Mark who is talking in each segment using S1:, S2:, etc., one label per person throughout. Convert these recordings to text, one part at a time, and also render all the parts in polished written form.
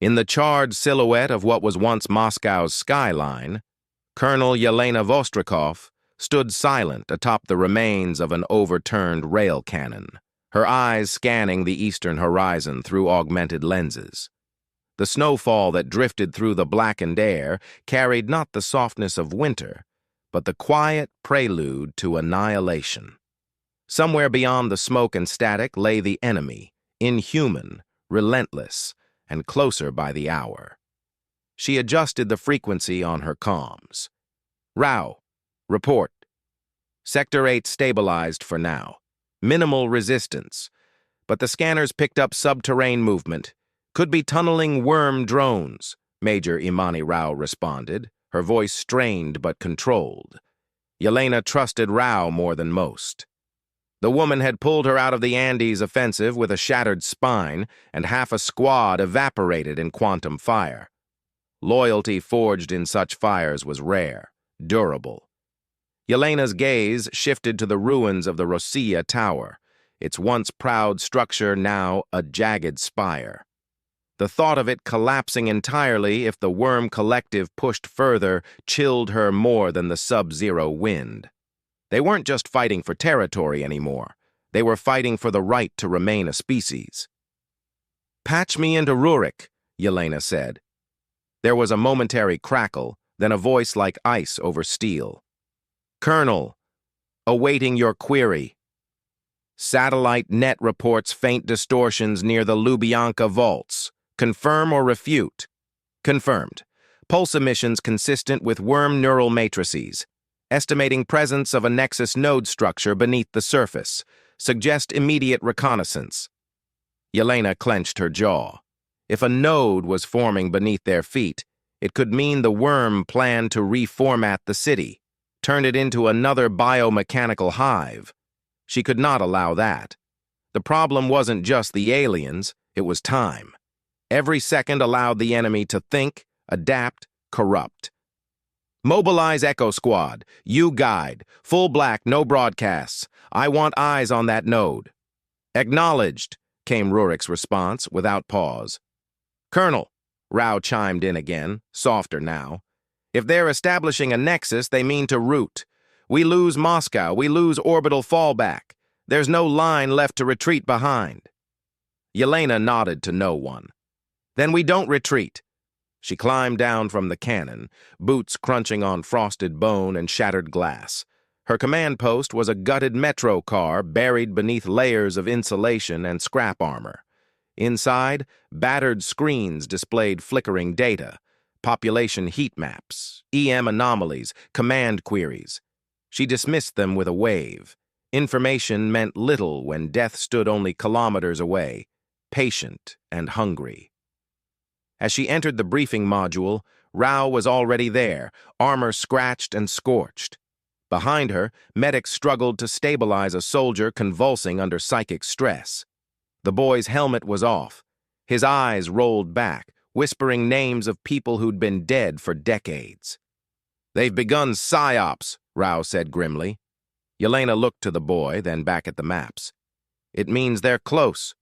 S1: In the charred silhouette of what was once Moscow's skyline, Colonel Yelena Vostrikov stood silent atop the remains of an overturned rail cannon, her eyes scanning the eastern horizon through augmented lenses. The snowfall that drifted through the blackened air carried not the softness of winter, but the quiet prelude to annihilation. Somewhere beyond the smoke and static lay the enemy, inhuman, relentless, and closer by the hour. She adjusted the frequency on her comms. "Rao, report. Sector 8 stabilized for now. Minimal resistance, but the scanners picked up subterranean movement. Could be tunneling worm drones," Major Imani Rao responded, her voice strained but controlled. Yelena trusted Rao more than most. The woman had pulled her out of the Andes offensive with a shattered spine, and half a squad evaporated in quantum fire. Loyalty forged in such fires was rare, durable. Yelena's gaze shifted to the ruins of the Rossiya Tower, its once proud structure now a jagged spire. The thought of it collapsing entirely if the Worm Collective pushed further chilled her more than the sub-zero wind. They weren't just fighting for territory anymore. They were fighting for the right to remain a species. "Patch me into Rurik," Yelena said. There was a momentary crackle, then a voice like ice over steel. "Colonel, awaiting your query. Satellite net reports faint distortions near the Lubyanka vaults. Confirm or refute?" "Confirmed. Pulse emissions consistent with worm neural matrices. Estimating presence of a nexus node structure beneath the surface. Suggest immediate reconnaissance." Yelena clenched her jaw. If a node was forming beneath their feet, it could mean the worm planned to reformat the city, turn it into another biomechanical hive. She could not allow that. The problem wasn't just the aliens, it was time. Every second allowed the enemy to think, adapt, corrupt. "Mobilize Echo Squad. You guide. Full black, no broadcasts. I want eyes on that node." "Acknowledged," came Rurik's response, without pause. "Colonel," Rao chimed in again, softer now. "If they're establishing a nexus, they mean to root. We lose Moscow, we lose orbital fallback. There's no line left to retreat behind." Yelena nodded to no one. "Then we don't retreat." She climbed down from the cannon, boots crunching on frosted bone and shattered glass. Her command post was a gutted metro car buried beneath layers of insulation and scrap armor. Inside, battered screens displayed flickering data, population heat maps, EM anomalies, command queries. She dismissed them with a wave. Information meant little when death stood only kilometers away, patient and hungry. As she entered the briefing module, Rao was already there, armor scratched and scorched. Behind her, medics struggled to stabilize a soldier convulsing under psychic stress. The boy's helmet was off. His eyes rolled back, whispering names of people who'd been dead for decades. "They've begun PSYOPs," Rao said grimly. Yelena looked to the boy, then back at the maps. "It means they're close."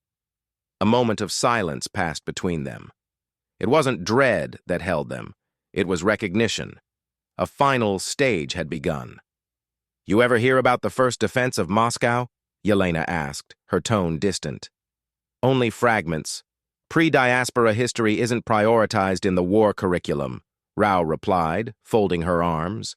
S1: A moment of silence passed between them. It wasn't dread that held them. It was recognition. A final stage had begun. "You ever hear about the first defense of Moscow?" Yelena asked, her tone distant. "Only fragments. Pre-diaspora history isn't prioritized in the war curriculum," Rao replied, folding her arms.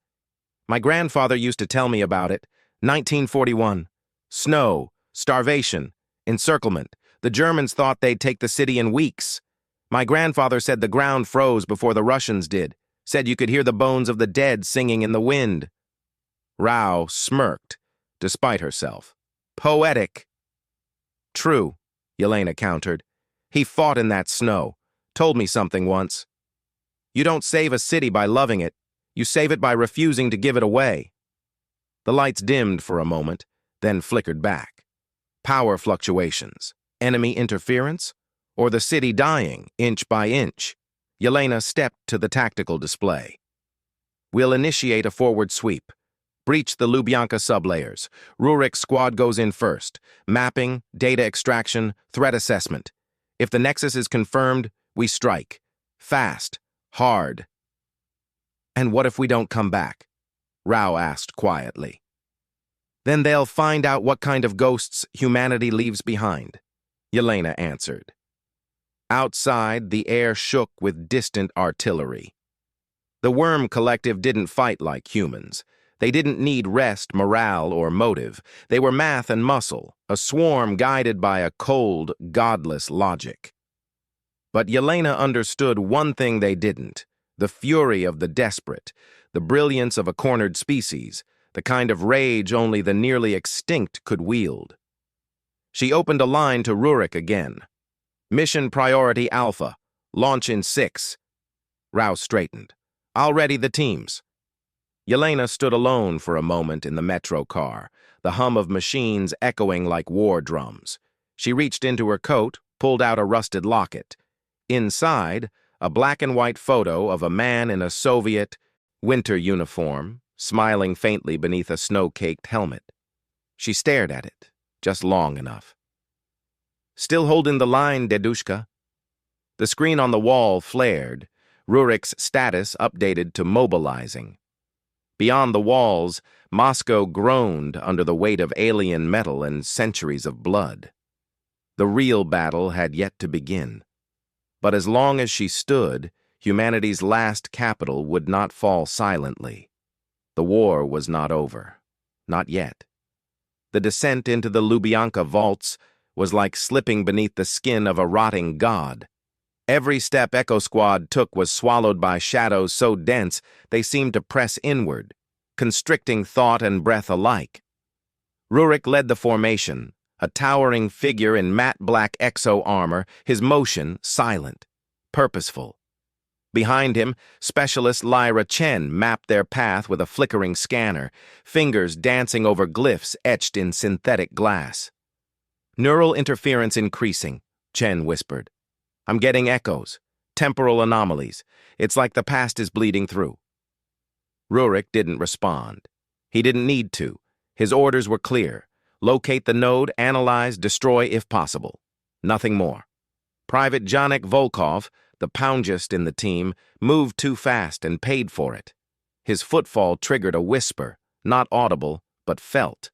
S1: "My grandfather used to tell me about it. 1941. Snow, starvation, encirclement. The Germans thought they'd take the city in weeks. My grandfather said the ground froze before the Russians did, said you could hear the bones of the dead singing in the wind." Rao smirked, despite herself. "Poetic." "True," Yelena countered. "He fought in that snow. Told me something once. You don't save a city by loving it. You save it by refusing to give it away." The lights dimmed for a moment, then flickered back. Power fluctuations, enemy interference, or the city dying, inch by inch. Yelena stepped to the tactical display. "We'll initiate a forward sweep. Breach the Lubyanka sublayers. Rurik's squad goes in first. Mapping, data extraction, threat assessment. If the nexus is confirmed, We strike. Fast. Hard. And what if we don't come back? Rao asked quietly. Then they'll find out what kind of ghosts humanity leaves behind, Yelena answered. Outside, the air shook with distant artillery. The Worm Collective didn't fight like humans. They didn't need rest, morale, or motive. They were math and muscle, a swarm guided by a cold, godless logic. But Yelena understood one thing they didn't: the fury of the desperate, the brilliance of a cornered species, the kind of rage only the nearly extinct could wield. She opened a line to Rurik again. Mission Priority Alpha. Launch in 6. Rao straightened. I'll ready the teams. Yelena stood alone for a moment in the metro car, the hum of machines echoing like war drums. She reached into her coat, pulled out a rusted locket. Inside, a black and white photo of a man in a Soviet winter uniform, smiling faintly beneath a snow-caked helmet. She stared at it, just long enough. Still holding the line, Dedushka? The screen on the wall flared, Rurik's status updated to mobilizing. Beyond the walls, Moscow groaned under the weight of alien metal and centuries of blood. The real battle had yet to begin. But as long as she stood, humanity's last capital would not fall silently. The war was not over. Not yet. The descent into the Lubyanka vaults was like slipping beneath the skin of a rotting god. Every step Echo Squad took was swallowed by shadows so dense they seemed to press inward, constricting thought and breath alike. Rurik led the formation, a towering figure in matte black exo armor, his motion silent, purposeful. Behind him, Specialist Lyra Chen mapped their path with a flickering scanner, fingers dancing over glyphs etched in synthetic glass. Neural interference increasing, Chen whispered. I'm getting echoes, temporal anomalies. It's like the past is bleeding through. Rurik didn't respond. He didn't need to. His orders were clear. Locate the node, analyze, destroy if possible. Nothing more. Private Janek Volkov, the poundist in the team, moved too fast and paid for it. His footfall triggered a whisper, not audible, but felt.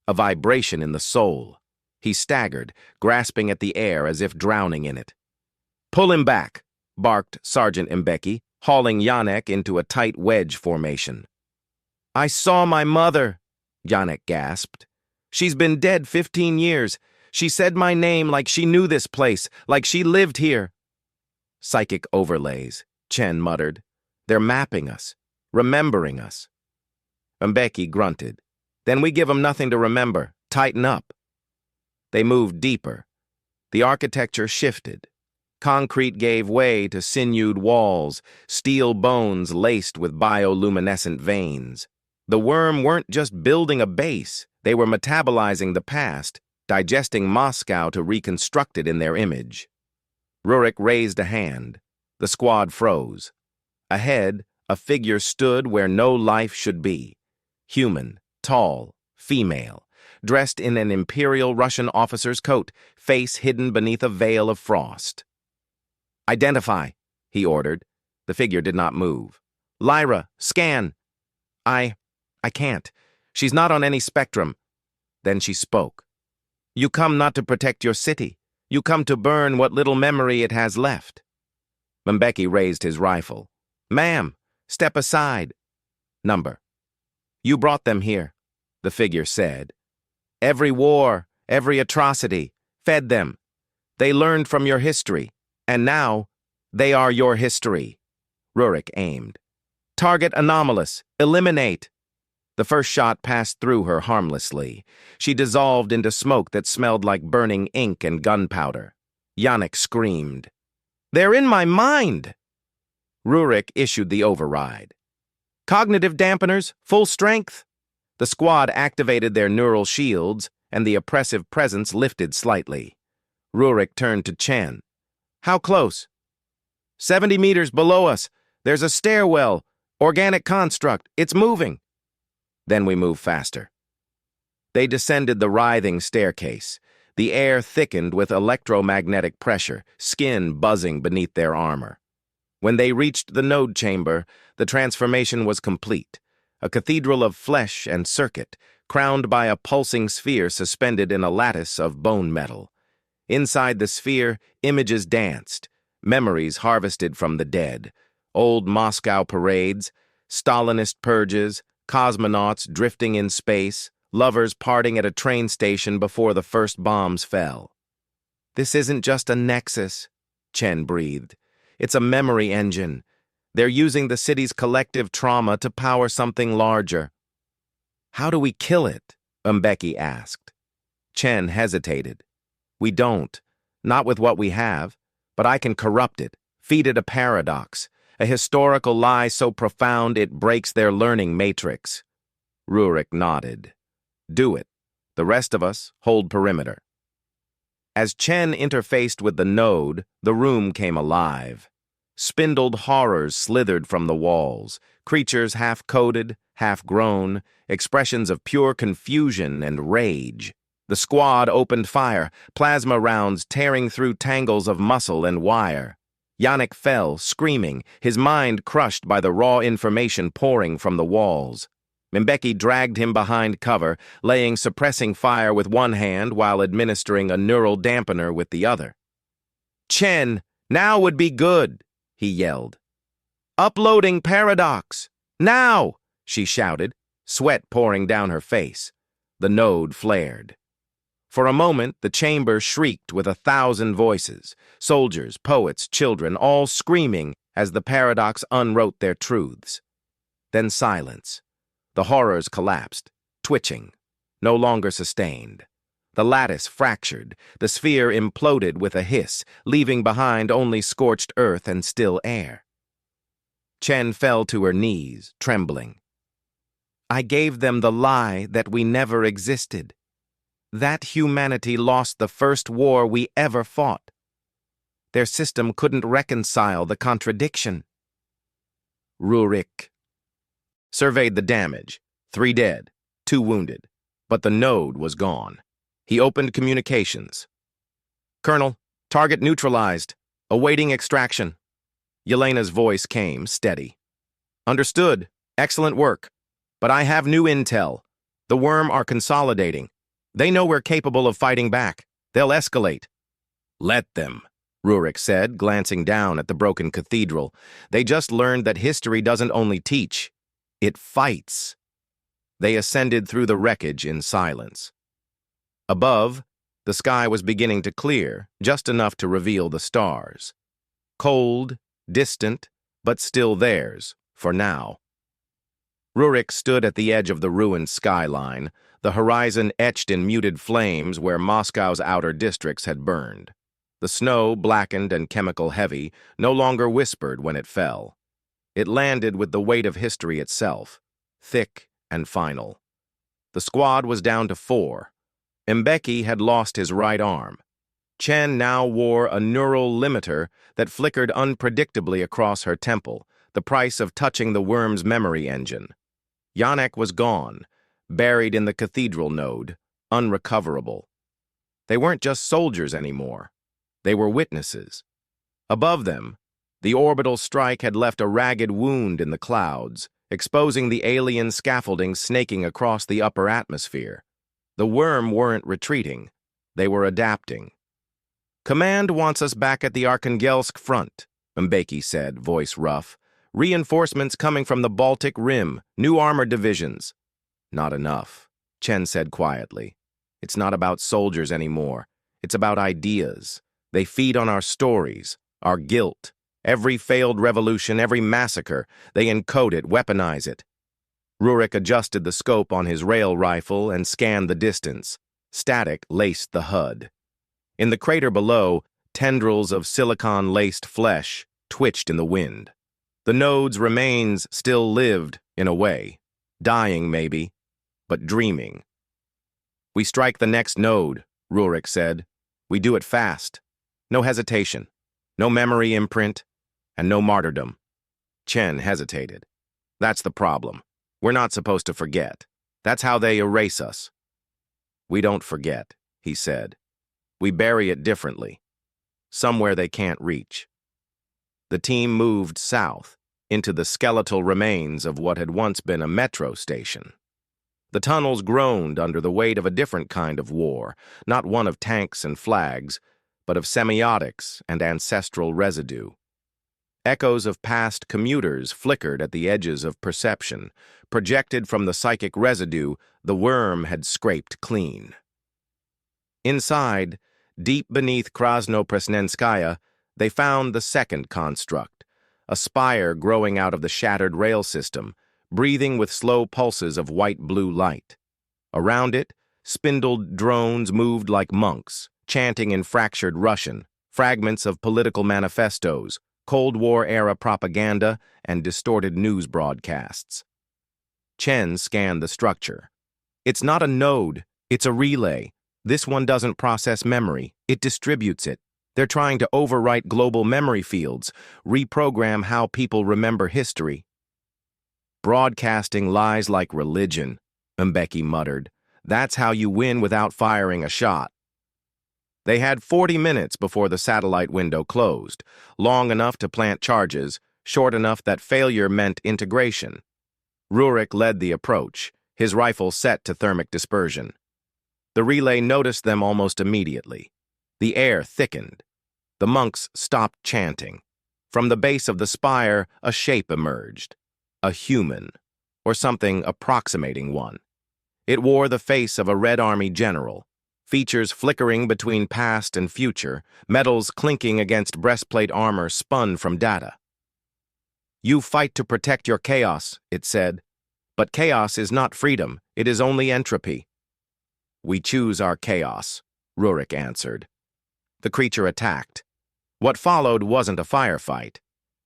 S1: A vibration in the soul. He staggered, grasping at the air as if drowning in it. Pull him back, barked Sergeant Mbeki, hauling Janek into a tight wedge formation. I saw my mother, Janek gasped. She's been dead 15 years. She said my name like she knew this place, like she lived here. Psychic overlays, Chen muttered. They're mapping us, remembering us. Mbeki grunted. Then we give 'em nothing to remember. Tighten up. They moved deeper. The architecture shifted. Concrete gave way to sinewed walls, steel bones laced with bioluminescent veins. The Worm weren't just building a base, they were metabolizing the past, digesting Moscow to reconstruct it in their image. Rurik raised a hand. The squad froze. Ahead, a figure stood where no life should be. Human, tall, female, dressed in an Imperial Russian officer's coat, face hidden beneath a veil of frost. Identify, he ordered. The figure did not move. Lyra, scan. I can't. She's not on any spectrum. Then she spoke. You come not to protect your city. You come to burn what little memory it has left. Mbeki raised his rifle. Ma'am, step aside. Number. You brought them here, the figure said. Every war, every atrocity, fed them. They learned from your history, and now they are your history. Rurik aimed. Target anomalous. Eliminate. The first shot passed through her harmlessly. She dissolved into smoke that smelled like burning ink and gunpowder. Janek screamed. They're in my mind! Rurik issued the override. Cognitive dampeners, full strength. The squad activated their neural shields, and the oppressive presence lifted slightly. Rurik turned to Chen. How close? 70 meters below us. There's a stairwell. Organic construct. It's moving. Then we move faster. They descended the writhing staircase. The air thickened with electromagnetic pressure, skin buzzing beneath their armor. When they reached the node chamber, the transformation was complete. A cathedral of flesh and circuit, crowned by a pulsing sphere suspended in a lattice of bone metal. Inside the sphere, images danced, memories harvested from the dead. Old Moscow parades, Stalinist purges, cosmonauts drifting in space, lovers parting at a train station before the first bombs fell. "This isn't just a nexus," Chen breathed. "It's a memory engine. They're using the city's collective trauma to power something larger." "How do we kill it?" Mbeki asked. Chen hesitated. "We don't. Not with what we have. But I can corrupt it, feed it a paradox, a historical lie so profound it breaks their learning matrix." Rurik nodded. "Do it. The rest of us hold perimeter." As Chen interfaced with the node, the room came alive. Spindled horrors slithered from the walls, creatures half-coded, half-grown, expressions of pure confusion and rage. The squad opened fire, plasma rounds tearing through tangles of muscle and wire. Yannick fell, screaming, his mind crushed by the raw information pouring from the walls. Mbeki dragged him behind cover, laying suppressing fire with one hand while administering a neural dampener with the other. "Chen, now would be good," he yelled. "Uploading paradox! Now!" she shouted, sweat pouring down her face. The node flared. For a moment, the chamber shrieked with 1,000 voices, soldiers, poets, children, all screaming as the paradox unwrote their truths. Then silence. The horrors collapsed, twitching, no longer sustained. The lattice fractured, the sphere imploded with a hiss, leaving behind only scorched earth and still air. Chen fell to her knees, trembling. "I gave them the lie that we never existed. That humanity lost the first war we ever fought. Their system couldn't reconcile the contradiction." Rurik surveyed the damage. 3 dead, 2 wounded, but the node was gone. He opened communications. "Colonel, target neutralized. Awaiting extraction." Yelena's voice came, steady. "Understood. Excellent work. But I have new intel. The worm are consolidating. They know we're capable of fighting back. They'll escalate." "Let them," Rurik said, glancing down at the broken cathedral. "They just learned that history doesn't only teach, it fights." They ascended through the wreckage in silence. Above, the sky was beginning to clear, just enough to reveal the stars. Cold, distant, but still theirs, for now. Rurik stood at the edge of the ruined skyline, the horizon etched in muted flames where Moscow's outer districts had burned. The snow, blackened and chemical-heavy, no longer whispered when it fell. It landed with the weight of history itself, thick and final. The squad was down to 4. Mbeki had lost his right arm. Chen now wore a neural limiter that flickered unpredictably across her temple, the price of touching the worm's memory engine. Yannick was gone, buried in the cathedral node, unrecoverable. They weren't just soldiers anymore. They were witnesses. Above them, the orbital strike had left a ragged wound in the clouds, exposing the alien scaffolding snaking across the upper atmosphere. The worm weren't retreating. They were adapting. "Command wants us back at the Arkhangelsk front," Mbeki said, voice rough. "Reinforcements coming from the Baltic Rim, new armored divisions." "Not enough," Chen said quietly. "It's not about soldiers anymore. It's about ideas. They feed on our stories, our guilt. Every failed revolution, every massacre, they encode it, weaponize it." Rurik adjusted the scope on his rail rifle and scanned the distance. Static laced the HUD. In the crater below, tendrils of silicon-laced flesh twitched in the wind. The node's remains still lived, in a way. Dying, maybe, but dreaming. "We strike the next node," Rurik said. "We do it fast. No hesitation. No memory imprint. And no martyrdom." Chen hesitated. "That's the problem. We're not supposed to forget. That's how they erase us." "We don't forget," he said. We bury it differently, somewhere they can't reach. The team moved south, into the skeletal remains of what had once been a metro station. The tunnels groaned under the weight of a different kind of war, not one of tanks and flags, but of semiotics and ancestral residue. Echoes of past commuters flickered at the edges of perception. Projected from the psychic residue, the worm had scraped clean. Inside, deep beneath Krasnopresnenskaya, they found the second construct, a spire growing out of the shattered rail system, breathing with slow pulses of white-blue light. Around it, spindled drones moved like monks, chanting in fractured Russian, fragments of political manifestos, Cold War-era propaganda, and distorted news broadcasts. Chen scanned the structure. It's not a node, it's a relay. This one doesn't process memory, it distributes it. They're trying to overwrite global memory fields, reprogram how people remember history. Broadcasting lies like religion, Mbeki muttered. That's how you win without firing a shot. They had 40 minutes before the satellite window closed, long enough to plant charges, short enough that failure meant integration. Rurik led the approach, his rifle set to thermic dispersion. The relay noticed them almost immediately. The air thickened. The monks stopped chanting. From the base of the spire, a shape emerged. A human, or something approximating one. It wore the face of a Red Army general, features flickering between past and future, metals clinking against breastplate armor spun from data. You fight to protect your chaos, it said. But chaos is not freedom, it is only entropy. We choose our chaos, Rurik answered. The creature attacked. What followed wasn't a firefight.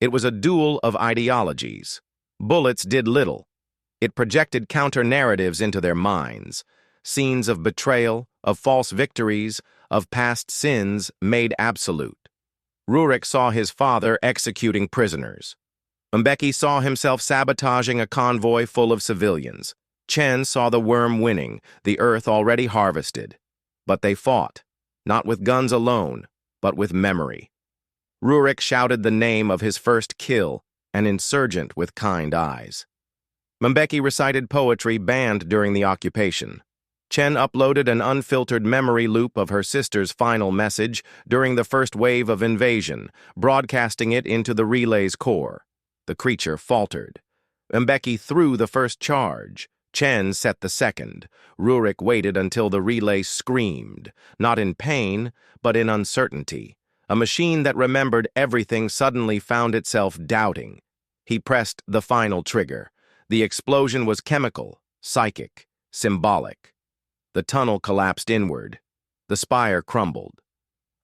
S1: It was a duel of ideologies. Bullets did little. It projected counter-narratives into their minds, scenes of betrayal, of false victories, of past sins made absolute. Rurik saw his father executing prisoners. Mbeki saw himself sabotaging a convoy full of civilians. Chen saw the worm winning, the earth already harvested. But they fought, not with guns alone, but with memory. Rurik shouted the name of his first kill, an insurgent with kind eyes. Mbeki recited poetry banned during the occupation. Chen uploaded an unfiltered memory loop of her sister's final message during the first wave of invasion, broadcasting it into the relay's core. The creature faltered. Mbeki threw the first charge. Chen set the second. Rurik waited until the relay screamed, not in pain, but in uncertainty. A machine that remembered everything suddenly found itself doubting. He pressed the final trigger. The explosion was chemical, psychic, symbolic. The tunnel collapsed inward. The spire crumbled.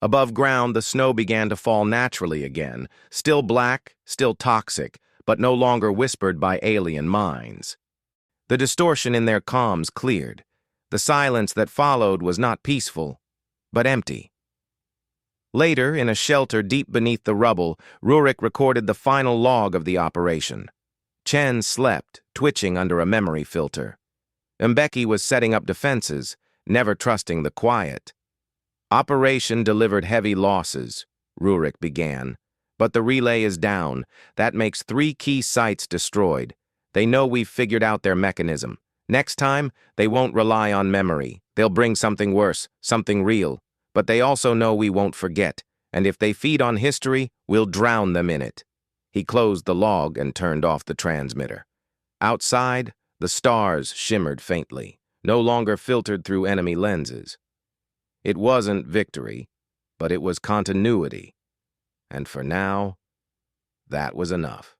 S1: Above ground, the snow began to fall naturally again, still black, still toxic, but no longer whispered by alien minds. The distortion in their comms cleared. The silence that followed was not peaceful, but empty. Later, in a shelter deep beneath the rubble, Rurik recorded the final log of the operation. Chen slept, twitching under a memory filter. Mbeki was setting up defenses, never trusting the quiet. Operation delivered heavy losses, Rurik began. But the relay is down. That makes 3 key sites destroyed. They know we've figured out their mechanism. Next time, they won't rely on memory. They'll bring something worse, something real. But they also know we won't forget, and if they feed on history, we'll drown them in it. He closed the log and turned off the transmitter. Outside, the stars shimmered faintly, no longer filtered through enemy lenses. It wasn't victory, but it was continuity. And for now, that was enough.